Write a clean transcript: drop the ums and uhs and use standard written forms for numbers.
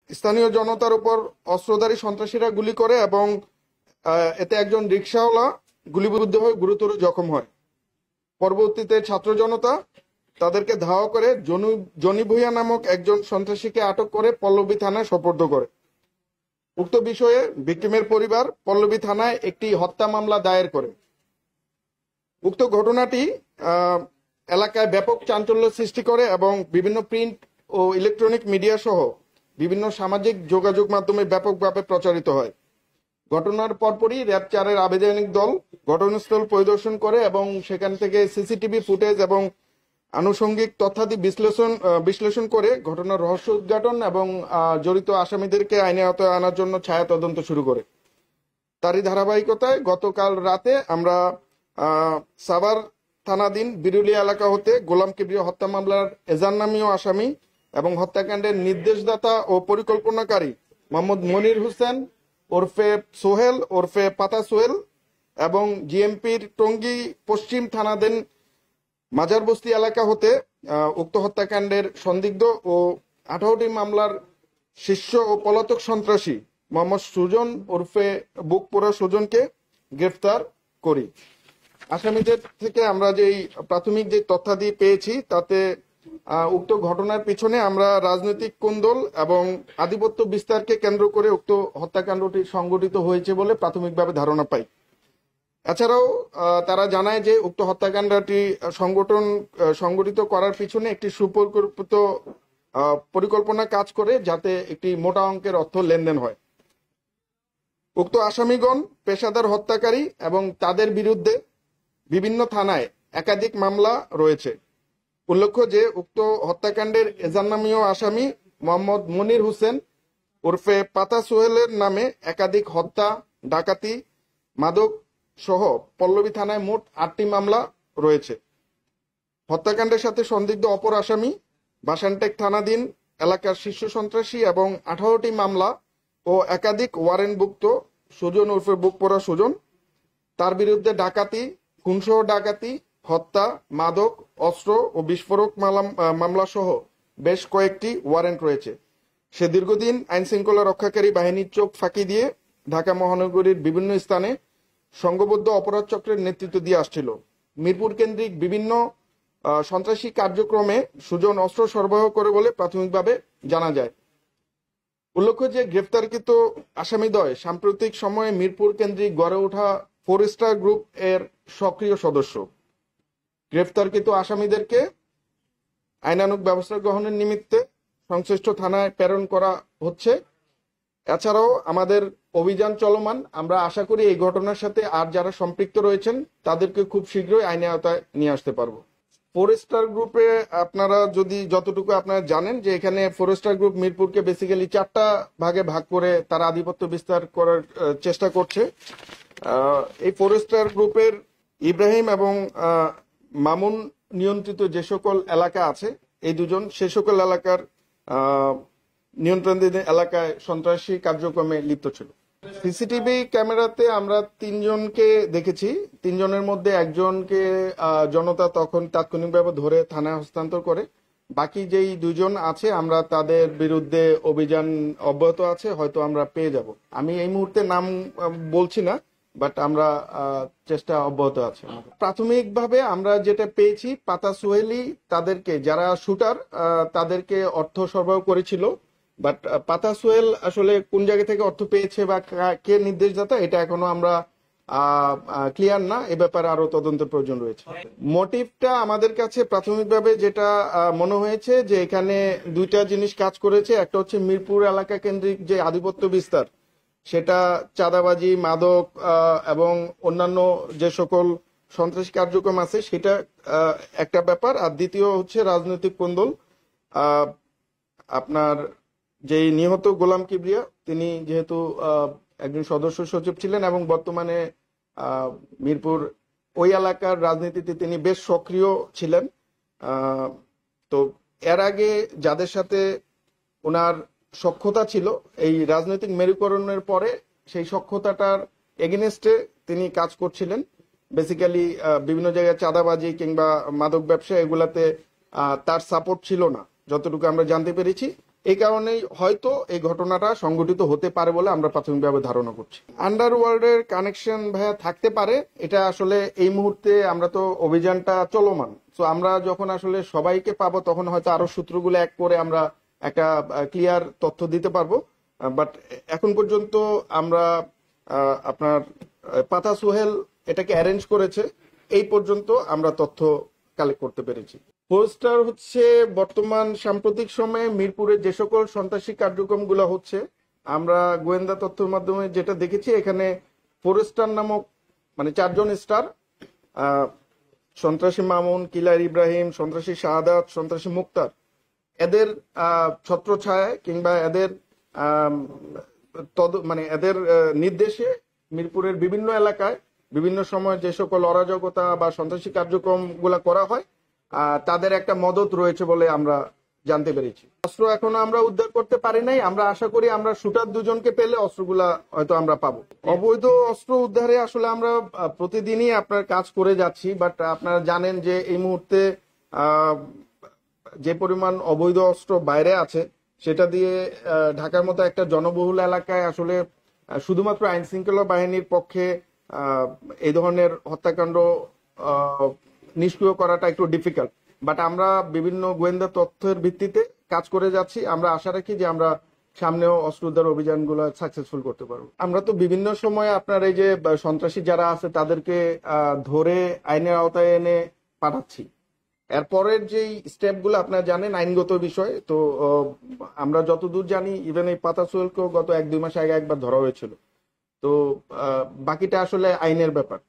স্থানীয় জনতার উপর অস্ত্রধারী সন্ত্রাসীরা গুলি করে এবং এতে একজন রিকশাওয়ালা গুলিবিদ্ধ হয়ে গুরুতর জখম হয়। পরবর্তীতে ছাত্র জনতা তাদেরকে ধাওয়া করে জনি ভুঁইয়া নামক একজন সন্ত্রাসীকে আটক করে পল্লবী থানায় সোপর্দ করে। উক্ত বিষয়ে ভিকটিমের পরিবার পল্লবী থানায় একটি হত্যা মামলা দায়ের করে। উক্ত ঘটনাটি এলাকায় ব্যাপক চাঞ্চল্য সৃষ্টি করে এবং বিভিন্ন প্রিন্ট ও ইলেকট্রনিক মিডিয়া সহ বিভিন্ন সামাজিক যোগাযোগ মাধ্যমে ব্যাপকভাবে প্রচারিত হয়। ঘটনার পরপরই র্যাব 4-এর আবেদনিক দল ঘটনাস্থল পরিদর্শন করে এবং সেখান থেকে সিসিটিভি ফুটেজ এবং আনুষঙ্গিক তথ্যাদি বিশ্লেষণ করে ঘটনার রহস্য উদ্ঘাটন এবং জড়িত আসামিদেরকে আইনের আওতায় আনার জন্য ছায়া তদন্ত শুরু করে। তারই ধারাবাহিকতায় গতকাল রাতে আমরা সাভার থানাধীন বিরুলিয়া এলাকা হতে গোলাম কিবরিয়া হত্যা মামলার এজান নামীয় আসামি এবং হত্যাকাণ্ডের নির্দেশদাতা ও পরিকল্পনাকারী মোহাম্মদ মনির হোসেন ওরফে সোহেল ওরফে পাতা সোহেল এবং জিএমপির টঙ্গী পশ্চিম থানাধীন মাজারবস্তি এলাকা হতে উক্ত হত্যাকাণ্ডের সন্দিগ্ধ ও 18টি মামলার শীর্ষ ও পলাতক সন্ত্রাসী মোহাম্মদ সুজন ওরফে বুকপোড়া সুজনকে গ্রেফতার করি। আসামিদের থেকে আমরা যেই প্রাথমিক যে তথ্যাদি পেয়েছি তাতে উক্ত ঘটনার পিছনে আমরা রাজনৈতিক কোন্দল এবং আধিপত্য বিস্তারকে কেন্দ্র করে উক্ত হত্যাকাণ্ডটি সংঘটিত হয়েছে বলে প্রাথমিকভাবে ধারণা পাই। এছাড়াও তারা জানায় যে উক্ত হত্যাকাণ্ডটি সংগঠিত করার পিছনে একটি সুপরিকল্পিত পরিকল্পনা কাজ করে যাতে একটি মোটা অঙ্কের অর্থ লেনদেন হয়। উক্ত আসামিগণ পেশাদার হত্যাকারী এবং তাদের বিরুদ্ধে বিভিন্ন থানায় একাধিক মামলা রয়েছে। উল্লেখ্য যে উক্ত হত্যাকাণ্ডের এজান নামীয় আসামি মোহাম্মদ মনির হোসেন ওরফে পাতা সোহেলের নামে একাধিক হত্যা, ডাকাতি, মাদক সহ পল্লবী থানায় মোট 8টি মামলা রয়েছে। হত্যাকাণ্ডের সাথে সন্দিগ্ধ অপর আসামি বাসানটেক থানাধীন এলাকার শীর্ষ সন্ত্রাসী এবং 18টি মামলা ও একাধিক ওয়ারেন্টভুক্ত সুজন ওরফে বুকপোড়া সুজন, তার বিরুদ্ধে ডাকাতি, খুনসহ ডাকাতি, হত্যা, মাদক, অস্ত্র ও বিস্ফোরক মামলা সহ বেশ কয়েকটি ওয়ারেন্ট রয়েছে। সে দীর্ঘদিন আইন শৃঙ্খলা রক্ষাকারী বাহিনীর চোখ ফাঁকি দিয়ে ঢাকা মহানগরীর বিভিন্ন স্থানে সংঘবদ্ধ অপরাধ চক্রের নেতৃত্ব দিয়ে আসছিল। মিরপুর কেন্দ্রিক বিভিন্ন সন্ত্রাসী কার্যক্রমে সুজন অস্ত্র সরবরাহ করে বলে প্রাথমিকভাবে জানা যায়। উল্লেখ্য যে গ্রেফতারকৃত আসামিদ্বয় সাম্প্রতিক সময়ে মিরপুর কেন্দ্রিক গড়ে ওঠা 4 স্টার গ্রুপ এর সক্রিয় সদস্য। গ্রেফতারকৃত আসামিদেরকে আইনানুগ ব্যবস্থা গ্রহণের নিমিত্তে সংশ্লিষ্ট থানায় প্রেরণ করা হচ্ছে। এছাড়াও আমাদের অভিযান চলমান। আমরা আশা করি এই ঘটনার সাথে আর যারা সম্পৃক্ত রয়েছেন তাদেরকে খুব শীঘ্রই আইনের আওতায় নিয়ে আসতে পারবো। 4 স্টার গ্রুপে আপনারা যতটুকু আপনারা জানেন যে এখানে 4 স্টার গ্রুপ মিরপুরকে বেসিক্যালি 4টা ভাগে ভাগ করে তারা আধিপত্য বিস্তার করার চেষ্টা করছে। এই 4 স্টার গ্রুপের ইব্রাহিম এবং মামুন নিয়ন্ত্রিত যে সকল এলাকা আছে, এই দুজন সে সকল এলাকার নিয়ন্ত্রণাধীন এলাকায় সন্ত্রাসী কার্যক্রমে লিপ্ত ছিল। সিসিটিভি ক্যামেরাতে আমরা 3 জনকে দেখেছি। 3 জনের মধ্যে একজনকে জনতা তখন তাৎক্ষণিকভাবে ধরে থানায় হস্তান্তর করে। বাকি যেই 2 জন আছে আমরা তাদের বিরুদ্ধে অভিযান অব্যাহত আছে, হয়তো আমরা পেয়ে যাব। আমি এই মুহূর্তে নাম বলছি না, বাট আমরা চেষ্টা অব্যাহত আছে। প্রাথমিকভাবে আমরা যেটা পেয়েছি পাতা সোহেলি তাদেরকে যারা শুটার তাদেরকে অর্থ সরবরাহ করেছিল, বাট পাতা সোহেল আসলে কোন জায়গা থেকে অর্থ পেয়েছে বা কে নির্দেশদাতা এটা এখনো আমরা ক্লিয়ার না। এ ব্যাপারে আরো তদন্তের প্রয়োজন রয়েছে। মোটিভটা আমাদের কাছে প্রাথমিকভাবে যেটা মনে হয়েছে যে এখানে 2টা জিনিস কাজ করেছে। একটা হচ্ছে মিরপুর এলাকা কেন্দ্রিক যে আধিপত্য বিস্তার, সেটা চাঁদাবাজি, মাদক এবং অন্যান্য যে সকল সন্ত্রাসী কার্যক্রম আছে সেটা একটা ব্যাপার। আর দ্বিতীয় হচ্ছে রাজনৈতিক কোন্দল। আপনার যেই নিহত গোলাম কিবরিয়া তিনি যেহেতু একজন সদস্য সচিব ছিলেন এবং বর্তমানে মিরপুর ওই এলাকার রাজনীতিতে তিনি বেশ সক্রিয় ছিলেন। তো এর আগে যাদের সাথে ওনার সখ্যতা ছিল, এই রাজনৈতিক মেরুকরণের পরে সেই সখ্যতাটার এগেনস্টে তিনি কাজ করছিলেন। বেসিক্যালি বিভিন্ন জায়গায় চাঁদাবাজি কিংবা মাদক ব্যবসা এগুলাতে তার সাপোর্ট ছিল না, যতটুকু আমরা জানতে পেরেছি। এই কারণেই হয়তো এই ঘটনাটা সংঘটিত হতে পারে বলে আমরা প্রাথমিকভাবে ধারণা করছি। আন্ডারওয়ার্ল্ডের কানেকশন ভাইয়া থাকতে পারে, এটা আসলে এই মুহূর্তে আমরা তো অভিযানটা চলমান, তো আমরা যখন আসলে সবাইকে পাবো তখন হয়তো আরো সূত্রগুলো এক করে আমরা একটা ক্লিয়ার তথ্য দিতে পারবো। বাট এখন পর্যন্ত আমরা আপনার পাতা সোহেল এটাকে অ্যারেঞ্জ করেছে, এই পর্যন্ত আমরা তথ্য কালেক্ট করতে পেরেছি। পোস্টার হচ্ছে বর্তমান সাম্প্রতিক সময়ে মিরপুরে যে সকল সন্ত্রাসী কার্যক্রমগুলো হচ্ছে, আমরা গোয়েন্দা তথ্যের মাধ্যমে যেটা দেখেছি, এখানে ফোরেস্টার নামক মানে 4 জন স্টার, সন্ত্রাসী মামুন, কিলার ইব্রাহিম, সন্ত্রাসী শাহাদাত, সন্ত্রাসী মুক্তার, এদের ছত্রছায়ায় কিংবা এদের মানে এদের নির্দেশে মিরপুরের বিভিন্ন এলাকায় বিভিন্ন সময় যে সকল অরাজকতা বা সন্ত্রাসী কার্যক্রম গুলা করা হয়, তাদের একটা মদত রয়েছে বলে আমরা জানতে পেরেছি। অস্ত্র এখনো আমরা উদ্ধার করতে পারি নাই, আমরা আশা করি আমরা শুটার 2 জনকে পেলে অস্ত্রগুলা হয়তো আমরা পাবো। অবৈধ অস্ত্র উদ্ধারে আসলে আমরা প্রতিদিনই আপনার কাজ করে যাচ্ছি, বাট আপনারা জানেন যে এই মুহূর্তে যে পরিমাণ অবৈধ অস্ত্র বাইরে আছে, সেটা দিয়ে ঢাকার মতো একটা জনবহুল এলাকায় আসলে শুধুমাত্র আইন শৃঙ্খলা বাহিনীর পক্ষে এই ধরনের হত্যাকাণ্ড নিষ্ক্রিয় করাটা একটু ডিফিকাল্ট। বাট আমরা বিভিন্ন গোয়েন্দা তথ্যের ভিত্তিতে কাজ করে যাচ্ছি, আমরা আশা রাখি যে আমরা সামনেও অস্ত্র উদ্ধার অভিযানগুলো সাকসেসফুল করতে পারবো। আমরা তো বিভিন্ন সময় আপনার এই যে সন্ত্রাসী যারা আছে তাদেরকে ধরে আইনের আওতায় এনে পাঠাচ্ছি। এরপরের যেই স্টেপগুলো আপনারা জানেন আইনগত বিষয়, তো আমরা যতদূর জানি ইভেন এই পাতা সোহেলকেও গত 1-2 মাস আগে একবার ধরা হয়েছিল, তো বাকিটা আসলে আইনের ব্যাপার।